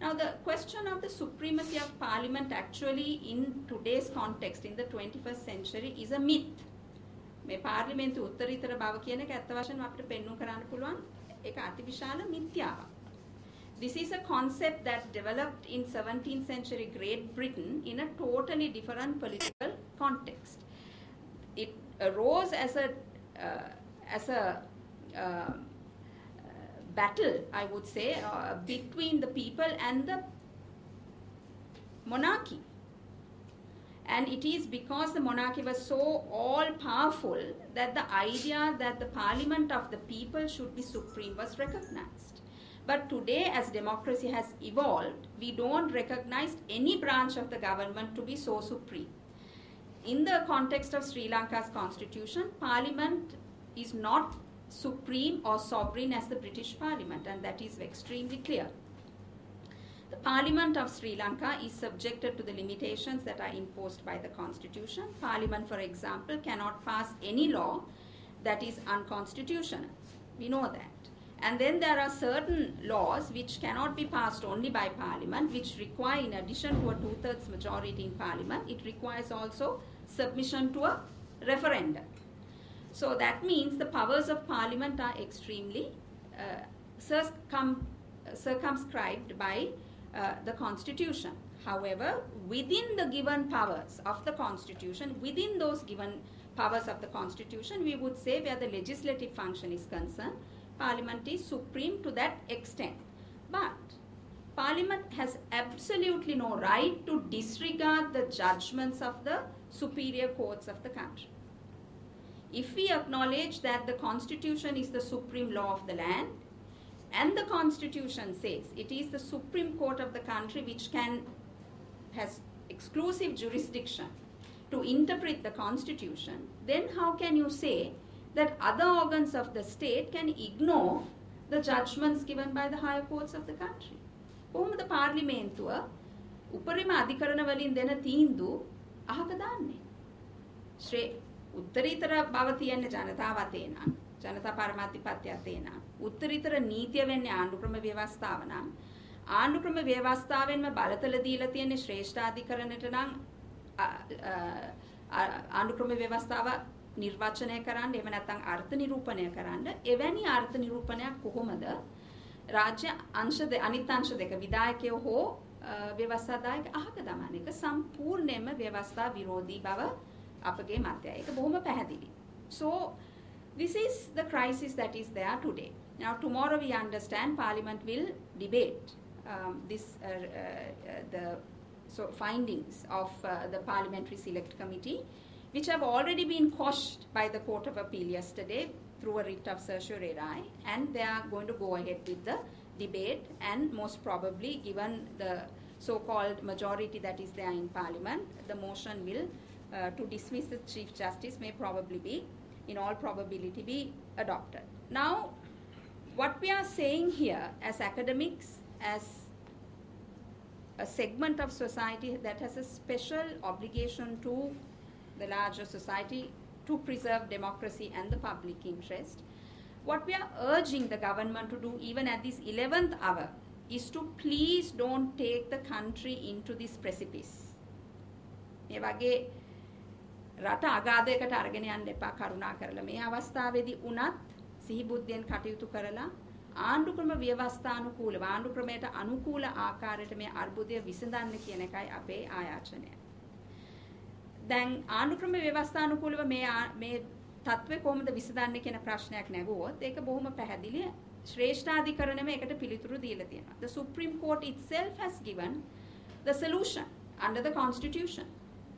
Now, the question of the supremacy of parliament actually in today's context, in the 21st century, is a myth. මේ පාර්ලිමේන්තු උත්තරීතර බව කියන එක ඇත්ත වශයෙන්ම අපිට පෙන්වන්න කරන්න පුළුවන් ඒක අතිවිශාල මිත්‍යාවක්. This is a concept that developed in 17th century Great Britain in a totally different political context. It arose as a battle, I would say, between the people and the monarchy. And it is because the monarchy was so all-powerful that the idea that the parliament of the people should be supreme was recognized. But today, as democracy has evolved, we don't recognize any branch of the government to be so supreme. In the context of Sri Lanka's constitution, parliament is not supreme or sovereign as the British Parliament, and that is extremely clear. The Parliament of Sri Lanka is subjected to the limitations that are imposed by the Constitution. Parliament, for example, cannot pass any law that is unconstitutional. We know that. And then there are certain laws which cannot be passed only by Parliament, which require, in addition to a two-thirds majority in Parliament, it requires also submission to a referendum. So that means the powers of Parliament are extremely circumscribed by the Constitution. However, within the given powers of the Constitution, within those given powers of the Constitution, we would say where the legislative function is concerned, Parliament is supreme to that extent. But Parliament has absolutely no right to disregard the judgments of the superior courts of the country. If we acknowledge that the Constitution is the supreme law of the land, and the Constitution says it is the Supreme Court of the country which has exclusive jurisdiction to interpret the Constitution, then how can you say that other organs of the state can ignore the judgments given by the higher courts of the country? කොහොමද පාර්ලිමේන්තුව උපරිම අධිකරණ වලින් දෙන තීන්දුව අහක දාන්නේ? උත්තරීතර බව තියෙන ජනතාව අතේ නම්, ජනතා පරමාධිපත්‍ය අතේ නම්, උත්තරීතර නීතිය වෙන්නේ ආණ්ඩුක්‍රම ව්‍යවස්ථාව නම්, ආණ්ඩුක්‍රම ව්‍යවස්ථාවෙන්ම බලතල දීලා තියෙන ශ්‍රේෂ්ඨාධිකරණයට නම් ආණ්ඩුක්‍රම ව්‍යවස්ථාව නිර්වචනය කරන්න, එහෙම නැත්නම් අර්ථ නිරූපණය කරන්න, එවැනි අර්ථ නිරූපණයක් කොහොමද රාජ්‍ය අංශ අනිත් අංශ දෙක විධායකයෝ හෝ ව්‍යවස්ථාදායක අහක දමන එක සම්පූර්ණයෙන්ම ව්‍යවස්ථා විරෝධී බව අපගේ මතයයි. ඒක බොහොම පැහැදිලි. So this is the crisis that is there today. Now tomorrow we understand Parliament will debate the findings of the Parliamentary Select Committee, which have already been quashed by the Court of Appeal yesterday through a writ of certiorari, and they are going to go ahead with the debate, and most probably, given the so-called majority that is there in Parliament, the motion will to dismiss the Chief Justice may probably be, in all probability, be adopted. Now, what we are saying here as academics, as a segment of society that has a special obligation to the larger society to preserve democracy and the public interest, what we are urging the government to do even at this 11th hour is to please don't take the country into this precipice. මේ වගේ රට අගාධයකට අරගෙන යන්න එපා කරුණා කරලා. මේ අවස්ථාවේදී උනත් සිහි බුද්ධියෙන් කටයුතු කරලා ආණ්ඩුක්‍රම ව්‍යවස්ථානුකූලව ආණ්ඩුක්‍රමයට අනුකූල ආකාරයට මේ අර්බුදය විසඳන්න කියන එකයි අපේ ආයාචනය. දැන් ආණ්ඩුක්‍රම ව්‍යවස්ථානුකූලව මේ තත්ත්වය කොහොමද විසඳන්නේ කියන ප්‍රශ්නයක් නැගුවොත් ඒක බොහොම පැහැදිලි. ශ්‍රේෂ්ඨාධිකරණයම ඒකට පිළිතුරු දීලා තියෙනවා. The Supreme Court itself has given the solution under the Constitution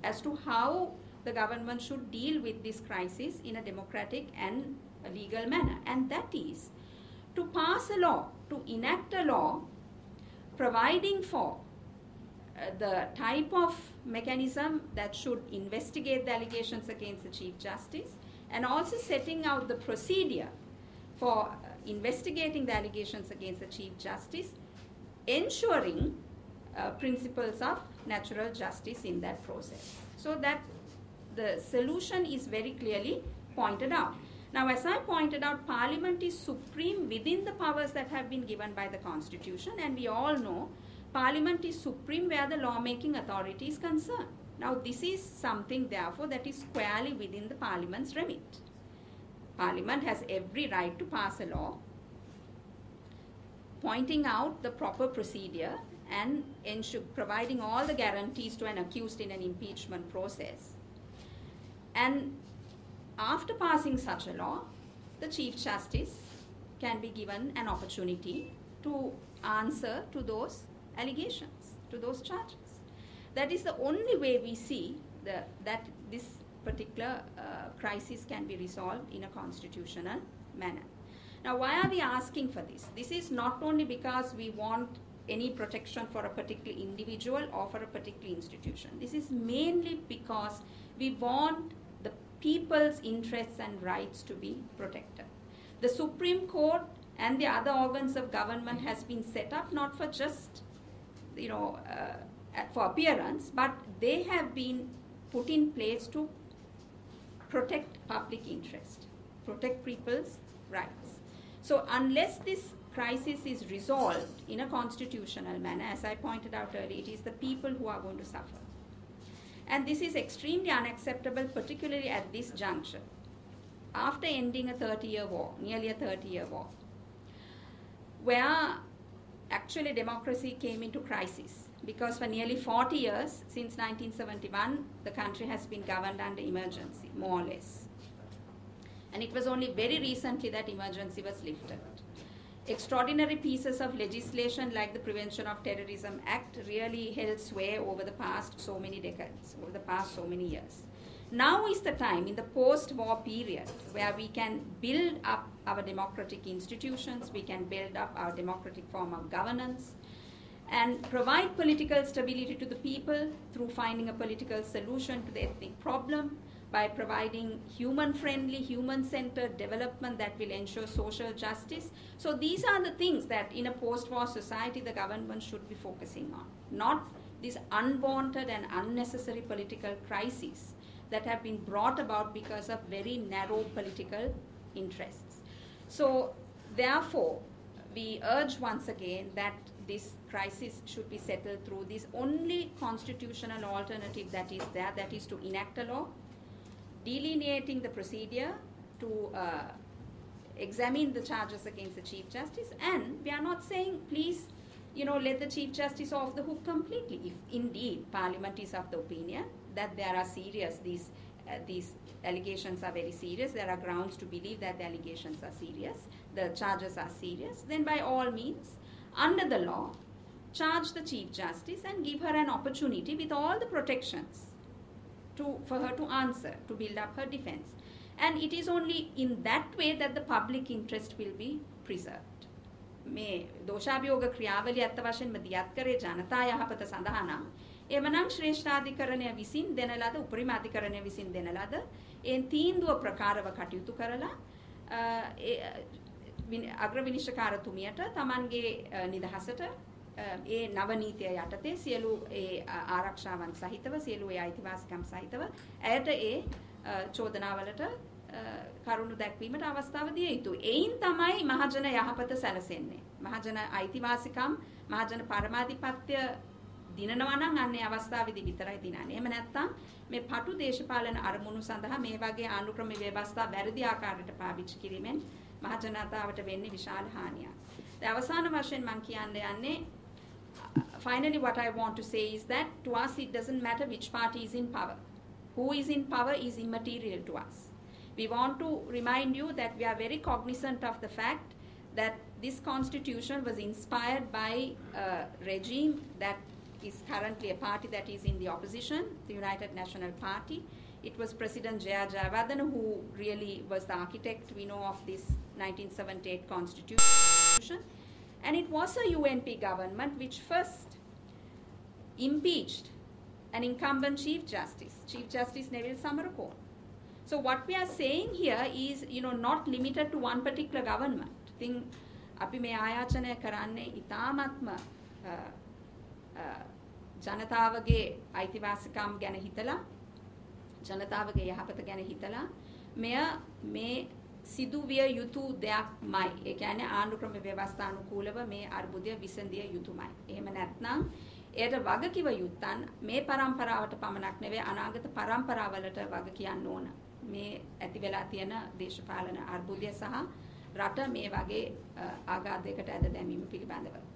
as to how the government should deal with this crisis in a democratic and a legal manner, and that is to pass a law, to enact a law providing for the type of mechanism that should investigate the allegations against the Chief Justice, and also setting out the procedure for investigating the allegations against the Chief Justice, ensuring principles of natural justice in that process. So that the solution is very clearly pointed out. Now, as I pointed out, Parliament is supreme within the powers that have been given by the Constitution, and we all know Parliament is supreme where the lawmaking authority is concerned. Now, this is something, therefore, that is squarely within the Parliament's remit. Parliament has every right to pass a law pointing out the proper procedure and providing all the guarantees to an accused in an impeachment process. And after passing such a law, the Chief Justice can be given an opportunity to answer to those allegations, to those charges. That is the only way we see that this particular crisis can be resolved in a constitutional manner. Now, why are we asking for this? This is not only because we want any protection for a particular individual or for a particular institution. This is mainly because we want the people's interests and rights to be protected. The Supreme Court and the other organs of government has been set up not for just, for appearance, but they have been put in place to protect public interest, protect people's rights. So unless this crisis is resolved in a constitutional manner, as I pointed out earlier, it is the people who are going to suffer. And this is extremely unacceptable, particularly at this juncture, after ending a 30-year war, nearly a 30-year war, where actually democracy came into crisis. Because for nearly 40 years, since 1971, the country has been governed under emergency, more or less. And it was only very recently that emergency was lifted. Extraordinary pieces of legislation like the Prevention of Terrorism Act really held sway over the past so many decades, over the past so many years. Now is the time, in the post-war period, where we can build up our democratic institutions, we can build up our democratic form of governance, and provide political stability to the people through finding a political solution to the ethnic problem, by providing human-friendly, human-centered development that will ensure social justice. So these are the things that in a post-war society the government should be focusing on, not these unwanted and unnecessary political crises that have been brought about because of very narrow political interests. So therefore, we urge once again that this crisis should be settled through this only constitutional alternative that is there, that is to enact a law, delineating the procedure to examine the charges against the Chief Justice. And we are not saying, please, let the Chief Justice off the hook completely. If indeed Parliament is of the opinion that there are serious, these allegations are very serious, there are grounds to believe that the allegations are serious, the charges are serious, then by all means, under the law, charge the Chief Justice and give her an opportunity with all the protections for her to answer, to build up her defense. And it is only in that way that the public interest will be preserved. මේ දෝෂාභියෝග ක්‍රියාවලිය අත්ත වශයෙන්ම දියත් කරේ ජනතා යහපත සඳහා නම් එමනම් ශ්‍රේෂ්ඨාධිකරණය විසින් දෙන ලද උපරිම අධිකරණය විසින් දෙන ලද ඒ තීන්දුව ප්‍රකාරව කටයුතු කරලා අග්‍ර විනිශ්චයකාරතුමියට තමන්ගේ නිදහසට ඒ නව නීතිය යටතේ සියලු ඒ ආරක්ෂාවන් සහිතව සියලු ඒ අයිතිවාසිකම් සහිතව ඇයට ඒ චෝදනාවලට කරුණු දැක්වීමට අවස්ථාව දිය යුතුයි. එයින් තමයි මහජන යහපත සැලසෙන්නේ. මහජන අයිතිවාසිකම් මහජන පරමාධිපත්‍ය දිනනවා නම් අන්නේ අවස්ථාවේදී විතරයි දිනන්නේ. එහෙම නැත්නම් මේ පටු දේශපාලන අරමුණු සඳහා මේ වගේ ආණ්ඩුක්‍රම ව්‍යවස්ථා වැරදි ආකාරයට පාවිච්චි කිරීමෙන් මහජනතාවට වෙන්නේ විශාල හානියක්. අවසාන වශයෙන් මම කියන්න යන්නේ finally what I want to say is that to us it doesn't matter which party is in power. Who is in power is immaterial to us. We want to remind you that we are very cognizant of the fact that this constitution was inspired by a regime that is currently a party that is in the opposition, the United National Party. It was President Jaya Jayawardena who really was the architect, we know, of this 1978 constitution. And it was a UNP government which first impeached an incumbent Chief Justice Neville Samarakon. So what we are saying here is, not limited to one particular government. I think අපි මේ ආයාචනය කරන්නේ ඉතාමත්ම ජනතාවගේ අයිතිවාසිකම් ගැන හිතලා ජනතාවගේ යහපත ගැන හිතලා මෙය මේ සිදුවිය යුතු දෙයක්මයි. ඒ කියන්නේ ආණ්ඩුක්‍රම ව්‍යවස්ථානුකූලව මේ අර්බුදය විසඳිය යුතුමයි. එහෙම නැත්නම් එයට වග කිව යුත්තන් මේ පරම්පරාවට පමණක් නෙවෙයි අනාගත පරම්පරාවලට වග කියන්න ඕන. මේ ඇති වෙලා තියෙන දේශපාලන අර්බුදය සහ රට මේ වගේ ආඝාතයකට ඇද දැමීම පිළිබඳව.